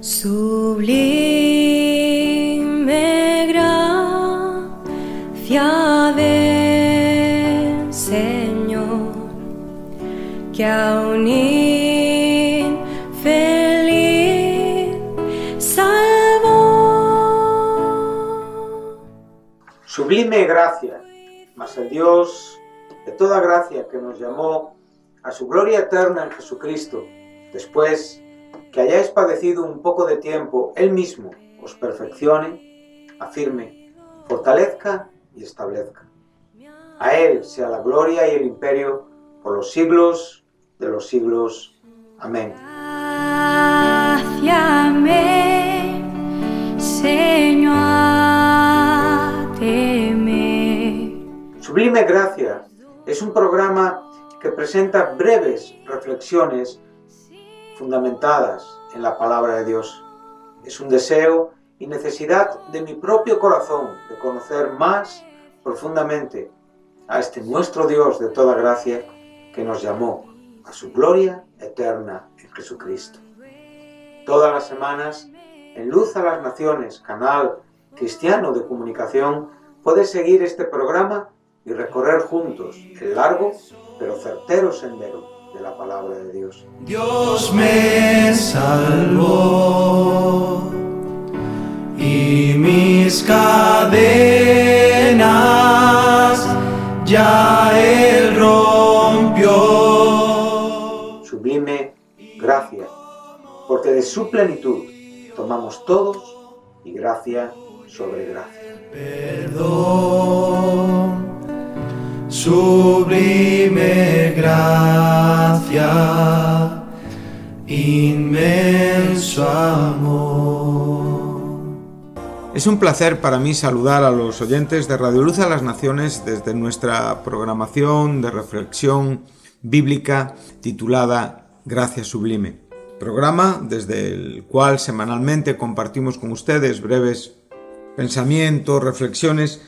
Sublime gracia del Señor, que a un infeliz salvó. Sublime gracia, mas el Dios de toda gracia que nos llamó a su gloria eterna en Jesucristo, después que hayáis padecido un poco de tiempo, Él mismo os perfeccione, afirme, fortalezca y establezca. A Él sea la gloria y el imperio por los siglos de los siglos. Amén. Gracia me enseñó a temer. Sublime Gracia es un programa que presenta breves reflexiones fundamentadas en la palabra de Dios. Es un deseo y necesidad de mi propio corazón de conocer más profundamente a este nuestro Dios de toda gracia que nos llamó a su gloria eterna en Jesucristo. Todas las semanas, en Luz a las Naciones, canal cristiano de comunicación, puedes seguir este programa y recorrer juntos el largo pero certero sendero de la palabra de Dios. Dios me salvó y mis cadenas ya Él rompió. Sublime gracia, porque de su plenitud tomamos todos y gracia sobre gracia. Perdón, sublime gracia, inmenso amor. Es un placer para mí saludar a los oyentes de Radio Luz a las Naciones desde nuestra programación de reflexión bíblica titulada Gracia Sublime. Programa desde el cual semanalmente compartimos con ustedes breves pensamientos, reflexiones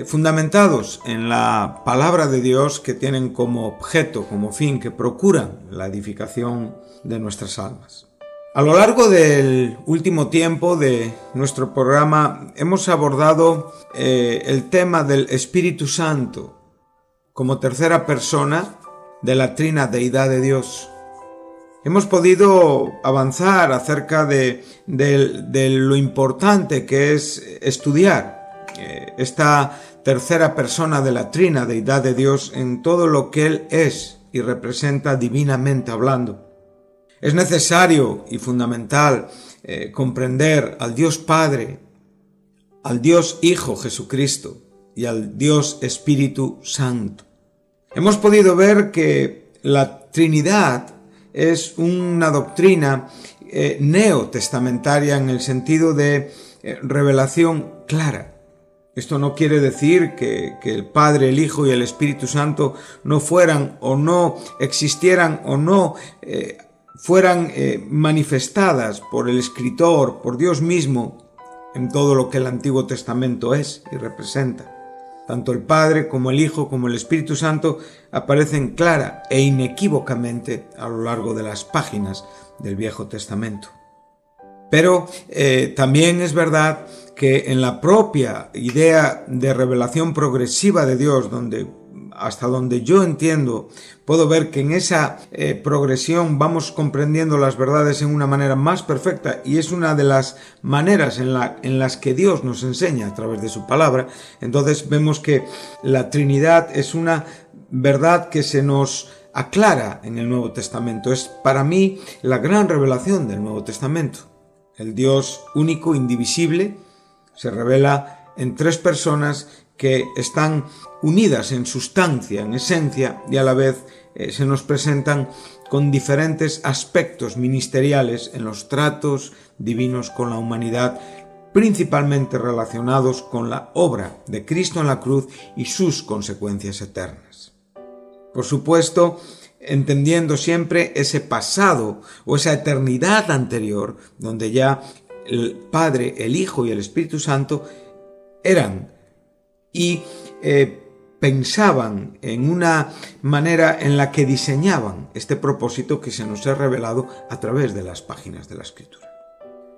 fundamentados en la palabra de Dios que tienen como objeto, como fin, que procuran la edificación de nuestras almas. A lo largo del último tiempo de nuestro programa hemos abordado el tema del Espíritu Santo como tercera persona de la trina deidad de Dios. Hemos podido avanzar acerca de lo importante que es estudiar esta tercera persona de la trina deidad de Dios en todo lo que Él es y representa divinamente hablando. Es necesario y fundamental comprender al Dios Padre, al Dios Hijo Jesucristo y al Dios Espíritu Santo. Hemos podido ver que la Trinidad es una doctrina neotestamentaria en el sentido de revelación clara. Esto no quiere decir que el Padre, el Hijo y el Espíritu Santo no fueran o no existieran o no fueran manifestadas por el escritor, por Dios mismo, en todo lo que el Antiguo Testamento es y representa. Tanto el Padre como el Hijo como el Espíritu Santo aparecen clara e inequívocamente a lo largo de las páginas del Viejo Testamento. Pero también es verdad que en la propia idea de revelación progresiva de Dios, hasta donde yo entiendo, puedo ver que en esa progresión vamos comprendiendo las verdades en una manera más perfecta, y es una de las maneras en las que Dios nos enseña a través de su palabra. Entonces vemos que la Trinidad es una verdad que se nos aclara en el Nuevo Testamento. Es para mí la gran revelación del Nuevo Testamento. El Dios único, indivisible, se revela en tres personas que están unidas en sustancia, en esencia, y a la vez se nos presentan con diferentes aspectos ministeriales en los tratos divinos con la humanidad, principalmente relacionados con la obra de Cristo en la cruz y sus consecuencias eternas. Por supuesto, entendiendo siempre ese pasado o esa eternidad anterior, donde ya el Padre, el Hijo y el Espíritu Santo eran y pensaban en una manera en la que diseñaban este propósito que se nos ha revelado a través de las páginas de la Escritura.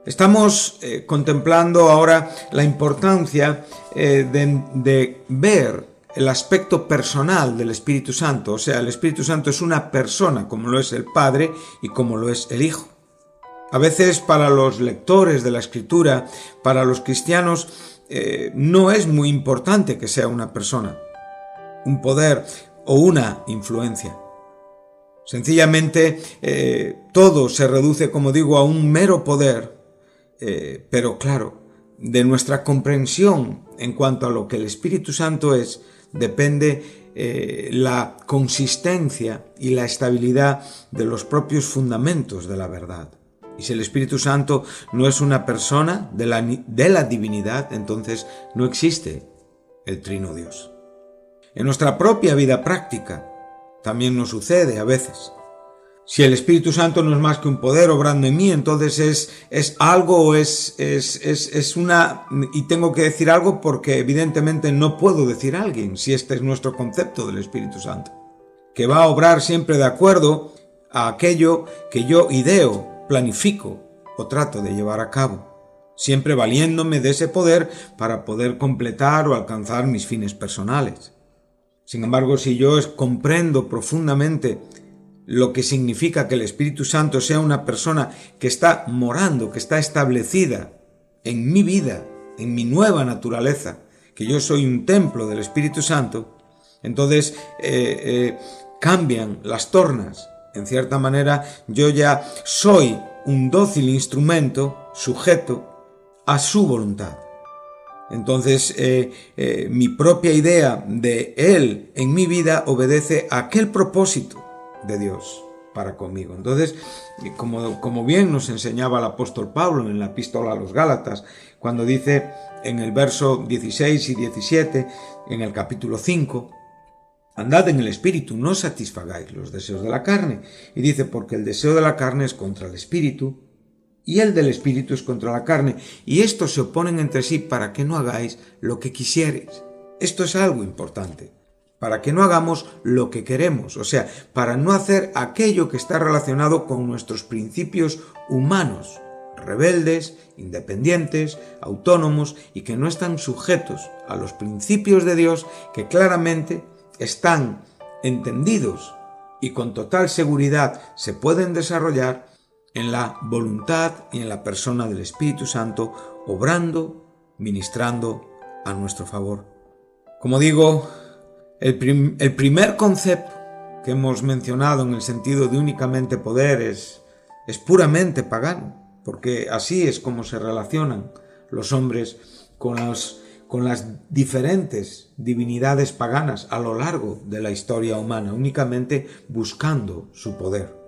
Estamos contemplando ahora la importancia de ver el aspecto personal del Espíritu Santo. O sea, el Espíritu Santo es una persona, como lo es el Padre y como lo es el Hijo. A veces para los lectores de la Escritura, para los cristianos, no es muy importante que sea una persona, un poder o una influencia. Sencillamente todo se reduce, como digo, a un mero poder, pero claro, de nuestra comprensión en cuanto a lo que el Espíritu Santo es, depende la consistencia y la estabilidad de los propios fundamentos de la verdad. Y si el Espíritu Santo no es una persona de la divinidad, entonces no existe el Trino Dios. En nuestra propia vida práctica también nos sucede a veces. Si el Espíritu Santo no es más que un poder obrando en mí, entonces es algo o es una... Y tengo que decir algo porque evidentemente no puedo decir a alguien, si este es nuestro concepto del Espíritu Santo, que va a obrar siempre de acuerdo a aquello que yo ideo, planifico o trato de llevar a cabo, siempre valiéndome de ese poder para poder completar o alcanzar mis fines personales. Sin embargo, si yo comprendo profundamente lo que significa que el Espíritu Santo sea una persona que está morando, que está establecida en mi vida, en mi nueva naturaleza, que yo soy un templo del Espíritu Santo, entonces cambian las tornas. En cierta manera, yo ya soy un dócil instrumento sujeto a su voluntad. Entonces, mi propia idea de Él en mi vida obedece a aquel propósito de Dios para conmigo. Entonces, como bien nos enseñaba el apóstol Pablo en la epístola a los Gálatas, cuando dice en el verso 16 y 17, en el capítulo 5, andad en el Espíritu, no satisfagáis los deseos de la carne. Y dice, porque el deseo de la carne es contra el Espíritu, y el del Espíritu es contra la carne, y estos se oponen entre sí para que no hagáis lo que quisierais. Esto es algo importante, para que no hagamos lo que queremos, o sea, para no hacer aquello que está relacionado con nuestros principios humanos, rebeldes, independientes, autónomos y que no están sujetos a los principios de Dios que claramente están entendidos y con total seguridad se pueden desarrollar en la voluntad y en la persona del Espíritu Santo, obrando, ministrando a nuestro favor. Como digo, el primer concepto que hemos mencionado en el sentido de únicamente poder es puramente pagano, porque así es como se relacionan los hombres con las diferentes divinidades paganas a lo largo de la historia humana, únicamente buscando su poder.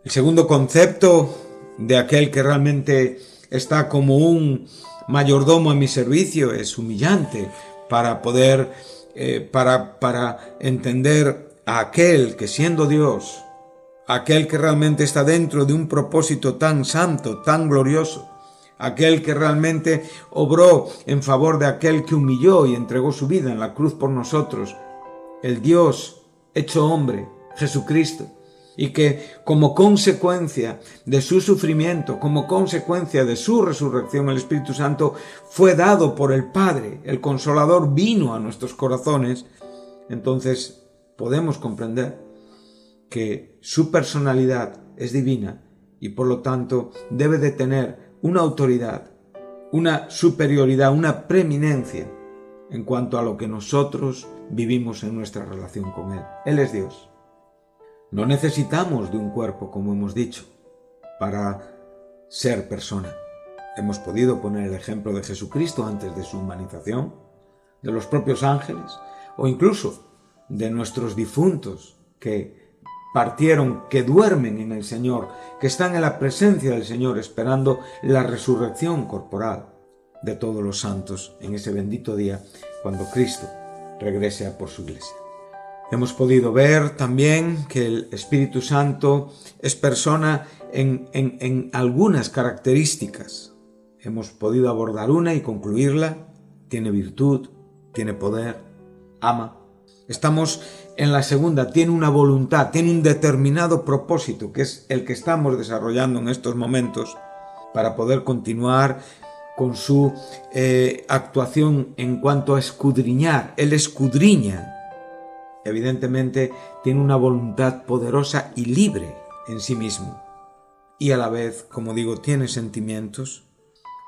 El segundo concepto de aquel que realmente está como un mayordomo a mi servicio es humillante para poder, para entender a aquel que siendo Dios, aquel que realmente está dentro de un propósito tan santo, tan glorioso, aquel que realmente obró en favor de aquel que humilló y entregó su vida en la cruz por nosotros, el Dios hecho hombre, Jesucristo, y que como consecuencia de su sufrimiento, como consecuencia de su resurrección, el Espíritu Santo fue dado por el Padre, el Consolador vino a nuestros corazones, entonces podemos comprender que su personalidad es divina y por lo tanto debe de tener una autoridad, una superioridad, una preeminencia en cuanto a lo que nosotros vivimos en nuestra relación con Él. Él es Dios. No necesitamos de un cuerpo, como hemos dicho, para ser persona. Hemos podido poner el ejemplo de Jesucristo antes de su humanización, de los propios ángeles, o incluso de nuestros difuntos que partieron, que duermen en el Señor, que están en la presencia del Señor esperando la resurrección corporal de todos los santos en ese bendito día cuando Cristo regrese a por su iglesia. Hemos podido ver también que el Espíritu Santo es persona en algunas características. Hemos podido abordar una y concluirla. Tiene virtud, tiene poder, ama. Estamos en la segunda, tiene una voluntad, tiene un determinado propósito, que es el que estamos desarrollando en estos momentos. para poder continuar con su actuación en cuanto a escudriñar. Él escudriña. Evidentemente tiene una voluntad poderosa y libre en sí mismo. Y a la vez, como digo, tiene sentimientos.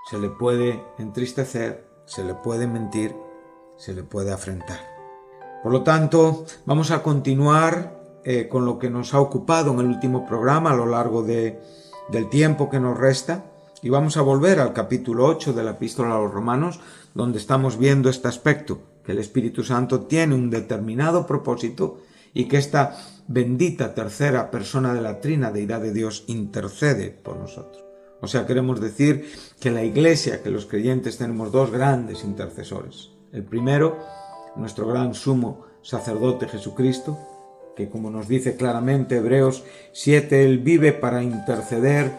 Se le puede entristecer, se le puede mentir, se le puede afrentar. Por lo tanto, vamos a continuar con lo que nos ha ocupado en el último programa a lo largo del tiempo que nos resta, y vamos a volver al capítulo 8 de la Epístola a los Romanos, donde estamos viendo este aspecto, que el Espíritu Santo tiene un determinado propósito y que esta bendita tercera persona de la Trina Deidad de Dios intercede por nosotros. O sea, queremos decir que la Iglesia, que los creyentes tenemos dos grandes intercesores. El primero, nuestro gran sumo sacerdote Jesucristo, que como nos dice claramente Hebreos 7, Él vive para interceder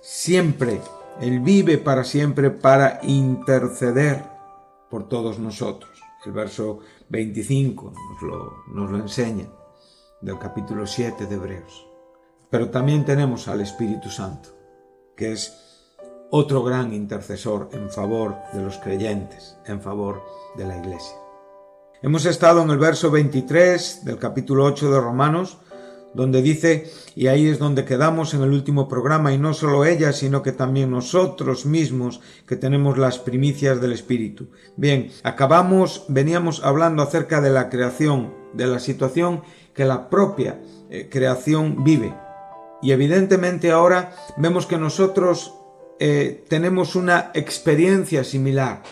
siempre. Él vive para siempre para interceder por todos nosotros. El verso 25 nos lo enseña del capítulo 7 de Hebreos. Pero también tenemos al Espíritu Santo, que es otro gran intercesor en favor de los creyentes, en favor de la Iglesia. Hemos estado en el verso 23 del capítulo 8 de Romanos, donde dice, y ahí es donde quedamos en el último programa, y no solo ella, sino que también nosotros mismos, que tenemos las primicias del Espíritu. Bien, veníamos hablando acerca de la creación, de la situación que la propia creación vive. Y evidentemente ahora vemos que nosotros tenemos una experiencia similar,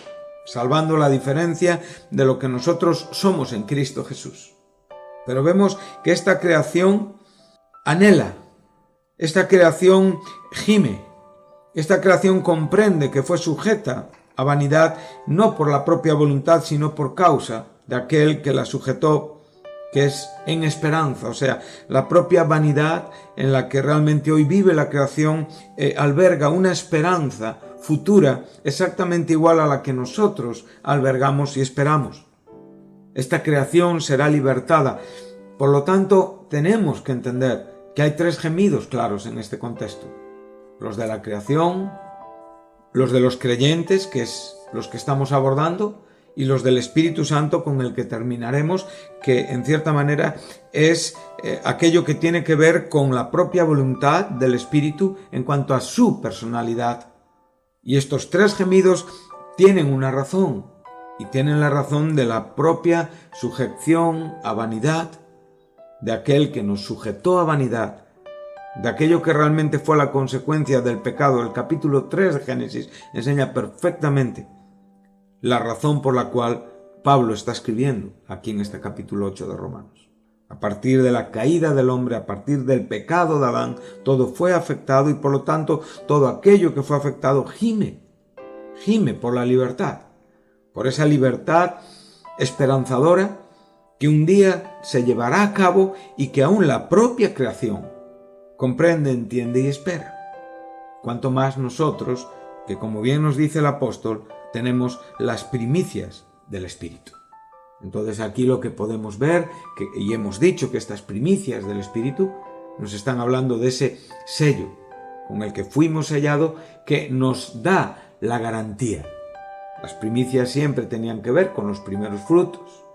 salvando la diferencia de lo que nosotros somos en Cristo Jesús. Pero vemos que esta creación anhela, esta creación gime, esta creación comprende que fue sujeta a vanidad no por la propia voluntad, sino por causa de aquel que la sujetó, que es en esperanza. O sea, la propia vanidad en la que realmente hoy vive la creación alberga una esperanza futura exactamente igual a la que nosotros albergamos y esperamos. Esta creación será libertada. Por lo tanto, tenemos que entender que hay tres gemidos claros en este contexto. Los de la creación, los de los creyentes, que es los que estamos abordando, y los del Espíritu Santo, con el que terminaremos, que en cierta manera es aquello que tiene que ver con la propia voluntad del Espíritu en cuanto a su personalidad. Y estos tres gemidos tienen una razón, y tienen la razón de la propia sujeción a vanidad, de aquel que nos sujetó a vanidad, de aquello que realmente fue la consecuencia del pecado. El capítulo 3 de Génesis enseña perfectamente la razón por la cual Pablo está escribiendo aquí en este capítulo 8 de Romanos. A partir de la caída del hombre, a partir del pecado de Adán, todo fue afectado y por lo tanto todo aquello que fue afectado gime por la libertad, por esa libertad esperanzadora que un día se llevará a cabo y que aún la propia creación comprende, entiende y espera. Cuanto más nosotros, que como bien nos dice el apóstol, tenemos las primicias del Espíritu. Entonces aquí lo que podemos ver, y hemos dicho que estas primicias del Espíritu nos están hablando de ese sello con el que fuimos sellados, que nos da la garantía. Las primicias siempre tenían que ver con los primeros frutos,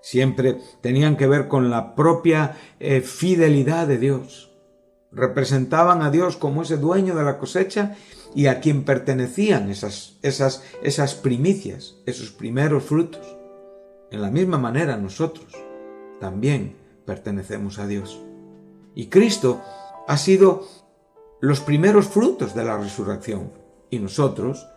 siempre tenían que ver con la propia fidelidad de Dios. Representaban a Dios como ese dueño de la cosecha y a quien pertenecían esas primicias, esos primeros frutos. En la misma manera nosotros también pertenecemos a Dios. Y Cristo ha sido los primeros frutos de la resurrección y nosotros,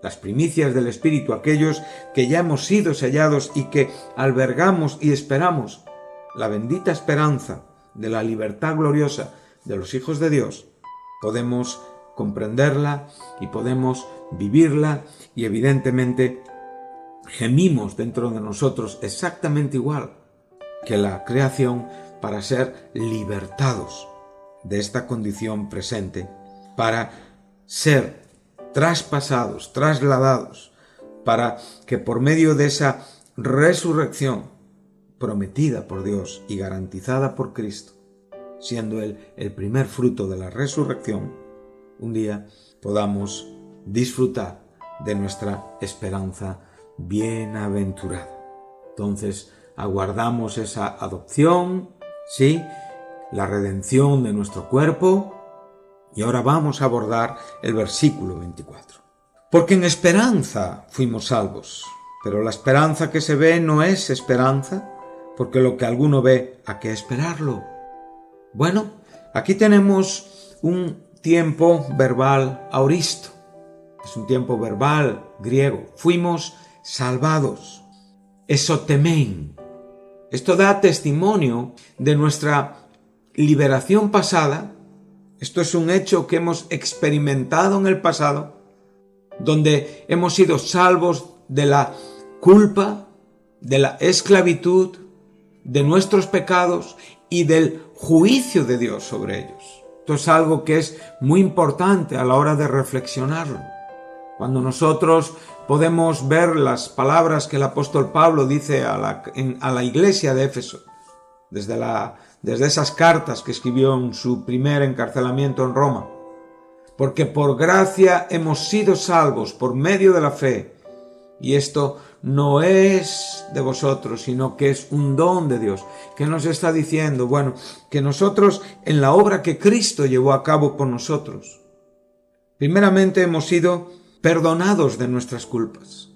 las primicias del Espíritu, aquellos que ya hemos sido sellados y que albergamos y esperamos la bendita esperanza de la libertad gloriosa de los hijos de Dios, podemos comprenderla y podemos vivirla y evidentemente gemimos dentro de nosotros exactamente igual que la creación para ser libertados de esta condición presente, para ser traspasados, trasladados, para que por medio de esa resurrección prometida por Dios y garantizada por Cristo, siendo Él el primer fruto de la resurrección, un día podamos disfrutar de nuestra esperanza bienaventurada. Entonces, aguardamos esa adopción, ¿sí?, la redención de nuestro cuerpo. Y ahora vamos a abordar el versículo 24. Porque en esperanza fuimos salvos, pero la esperanza que se ve no es esperanza, porque lo que alguno ve, ¿a qué esperarlo? Bueno, aquí tenemos un tiempo verbal aoristo. Es un tiempo verbal griego. Fuimos salvados. Esotemen. Esto da testimonio de nuestra liberación pasada. Esto es un hecho que hemos experimentado en el pasado, donde hemos sido salvos de la culpa, de la esclavitud, de nuestros pecados y del juicio de Dios sobre ellos. Esto es algo que es muy importante a la hora de reflexionarlo. Cuando nosotros podemos ver las palabras que el apóstol Pablo dice a la iglesia de Éfeso, desde esas cartas que escribió en su primer encarcelamiento en Roma. Porque por gracia hemos sido salvos por medio de la fe. Y esto no es de vosotros, sino que es un don de Dios. ¿Qué nos está diciendo? Bueno, que nosotros en la obra que Cristo llevó a cabo por nosotros, primeramente hemos sido perdonados de nuestras culpas.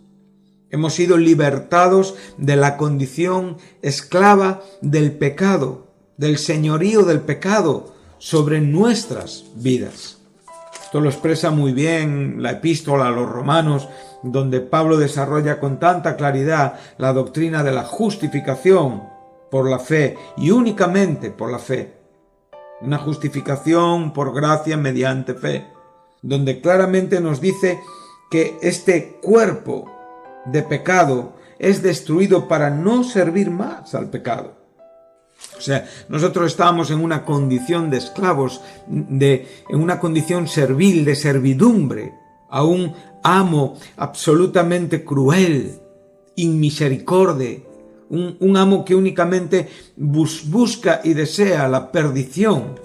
Hemos sido libertados de la condición esclava del pecado, del señorío del pecado sobre nuestras vidas. Esto lo expresa muy bien la epístola a los Romanos, donde Pablo desarrolla con tanta claridad la doctrina de la justificación por la fe y únicamente por la fe. Una justificación por gracia mediante fe, donde claramente nos dice que este cuerpo de pecado es destruido para no servir más al pecado. O sea, nosotros estábamos en una condición de esclavos, en una condición servil, de servidumbre, a un amo absolutamente cruel, inmisericorde, un amo que únicamente busca y desea la perdición.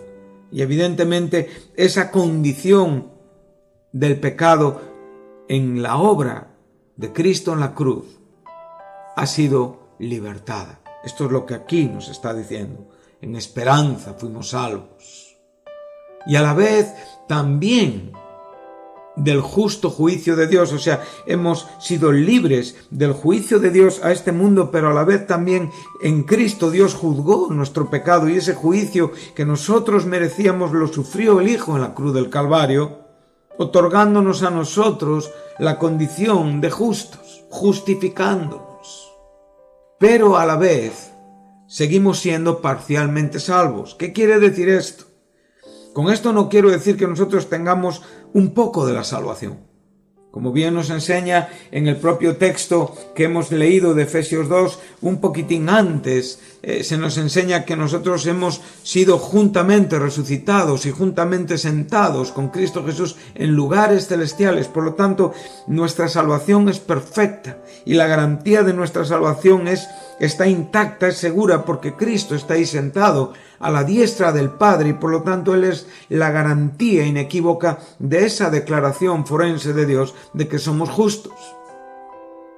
Y evidentemente esa condición del pecado en la obra de Cristo en la cruz ha sido libertada. Esto es lo que aquí nos está diciendo. En esperanza fuimos salvos. Y a la vez también del justo juicio de Dios. O sea, hemos sido libres del juicio de Dios a este mundo, pero a la vez también en Cristo Dios juzgó nuestro pecado, y ese juicio que nosotros merecíamos lo sufrió el Hijo en la cruz del Calvario, otorgándonos a nosotros la condición de justos, justificándonos. Pero a la vez seguimos siendo parcialmente salvos. ¿Qué quiere decir esto? Con esto no quiero decir que nosotros tengamos un poco de la salvación. Como bien nos enseña en el propio texto que hemos leído de Efesios 2, un poquitín antes, se nos enseña que nosotros hemos sido juntamente resucitados y juntamente sentados con Cristo Jesús en lugares celestiales. Por lo tanto, nuestra salvación es perfecta y la garantía de nuestra salvación está intacta, es segura, porque Cristo está ahí sentado a la diestra del Padre, y por lo tanto Él es la garantía inequívoca de esa declaración forense de Dios de que somos justos.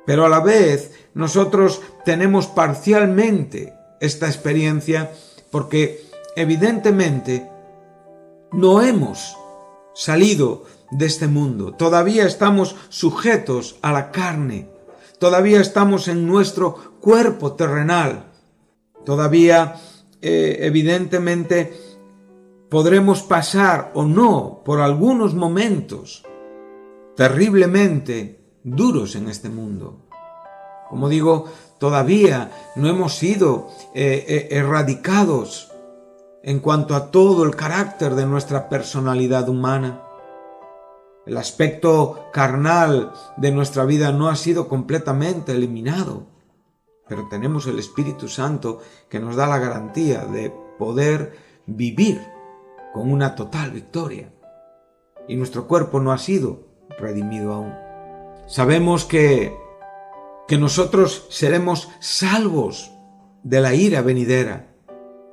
Pero a la vez nosotros tenemos parcialmente esta experiencia, porque evidentemente no hemos salido de este mundo. Todavía estamos sujetos a la carne. Todavía estamos en nuestro cuerpo terrenal. Todavía, evidentemente, podremos pasar o no por algunos momentos terriblemente duros en este mundo. Como digo, todavía no hemos sido erradicados en cuanto a todo el carácter de nuestra personalidad humana. El aspecto carnal de nuestra vida no ha sido completamente eliminado, pero tenemos el Espíritu Santo que nos da la garantía de poder vivir con una total victoria. Y nuestro cuerpo no ha sido redimido aún. Sabemos que nosotros seremos salvos de la ira venidera.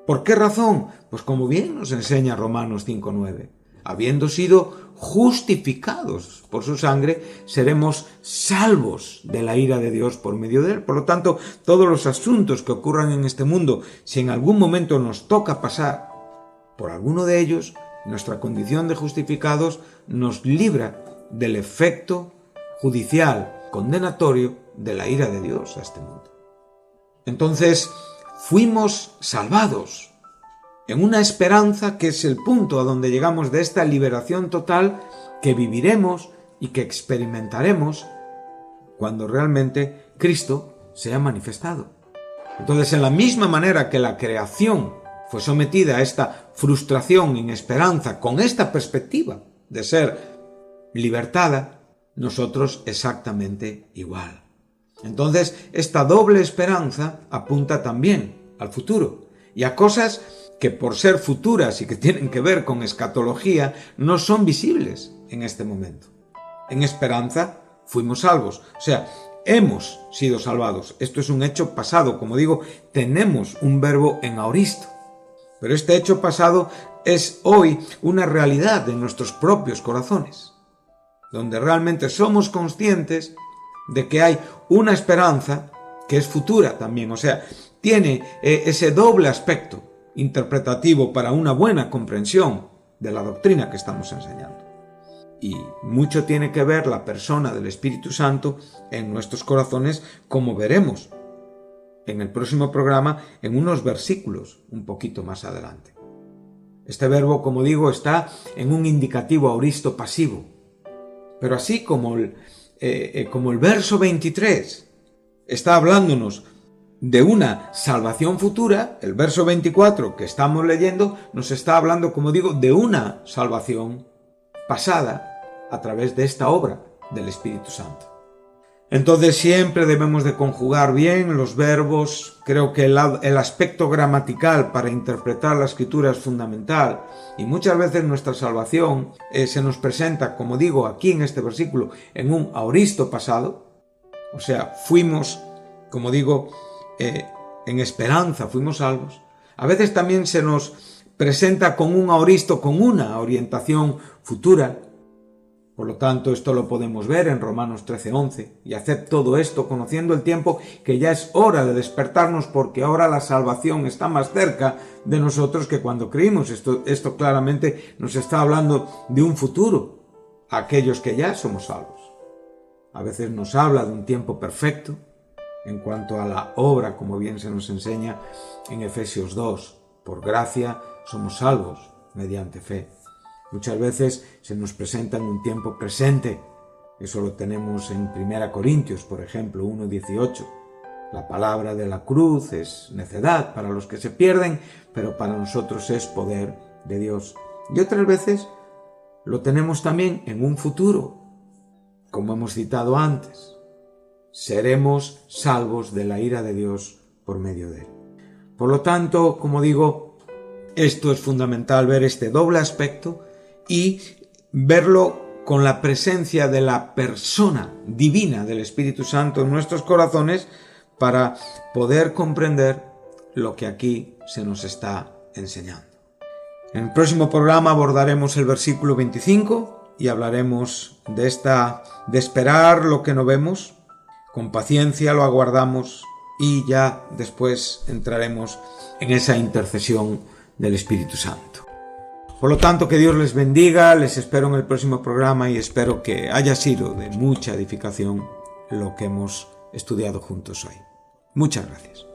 ¿Por qué razón? Pues como bien nos enseña Romanos 5:9. habiendo sido justificados por su sangre, seremos salvos de la ira de Dios por medio de él. Por lo tanto, todos los asuntos que ocurran en este mundo, si en algún momento nos toca pasar por alguno de ellos, nuestra condición de justificados nos libra del efecto judicial, condenatorio de la ira de Dios a este mundo. Entonces, fuimos salvados en una esperanza que es el punto a donde llegamos de esta liberación total que viviremos y que experimentaremos cuando realmente Cristo sea manifestado. Entonces, en la misma manera que la creación fue sometida a esta frustración, inesperanza, con esta perspectiva de ser libertada, nosotros exactamente igual. Entonces, esta doble esperanza apunta también al futuro y a cosas que por ser futuras y que tienen que ver con escatología no son visibles en este momento. En esperanza fuimos salvos, o sea, hemos sido salvados. Esto es un hecho pasado, como digo, tenemos un verbo en aoristo. Pero este hecho pasado es hoy una realidad en nuestros propios corazones, donde realmente somos conscientes de que hay una esperanza que es futura también, o sea, tiene ese doble aspecto interpretativo para una buena comprensión de la doctrina que estamos enseñando. Y mucho tiene que ver la persona del Espíritu Santo en nuestros corazones, como veremos en el próximo programa en unos versículos un poquito más adelante. Este verbo, como digo, está en un indicativo aoristo pasivo. Pero así como el verso 23 está hablándonos de una salvación futura, el verso 24 que estamos leyendo nos está hablando, como digo, de una salvación pasada a través de esta obra del Espíritu Santo. Entonces siempre debemos de conjugar bien los verbos. Creo que el aspecto gramatical para interpretar la Escritura es fundamental y muchas veces nuestra salvación se nos presenta, como digo aquí en este versículo, en un aoristo pasado. O sea, fuimos, como digo, en esperanza, fuimos salvos. A veces también se nos presenta con un aoristo, con una orientación futura. Por lo tanto, esto lo podemos ver en Romanos 13:11. Y haced todo esto conociendo el tiempo, que ya es hora de despertarnos, porque ahora la salvación está más cerca de nosotros que cuando creímos. Esto claramente nos está hablando de un futuro, a aquellos que ya somos salvos. A veces nos habla de un tiempo perfecto en cuanto a la obra, como bien se nos enseña en Efesios 2. Por gracia somos salvos mediante fe. Muchas veces se nos presenta en un tiempo presente. Eso lo tenemos en 1 Corintios, por ejemplo, 1:18. La palabra de la cruz es necedad para los que se pierden, pero para nosotros es poder de Dios. Y otras veces lo tenemos también en un futuro, como hemos citado antes. Seremos salvos de la ira de Dios por medio de él. Por lo tanto, como digo, esto es fundamental, ver este doble aspecto y verlo con la presencia de la persona divina del Espíritu Santo en nuestros corazones para poder comprender lo que aquí se nos está enseñando. En el próximo programa abordaremos el versículo 25 y hablaremos de esperar lo que no vemos, con paciencia lo aguardamos y ya después entraremos en esa intercesión del Espíritu Santo. Por lo tanto, que Dios les bendiga, les espero en el próximo programa y espero que haya sido de mucha edificación lo que hemos estudiado juntos hoy. Muchas gracias.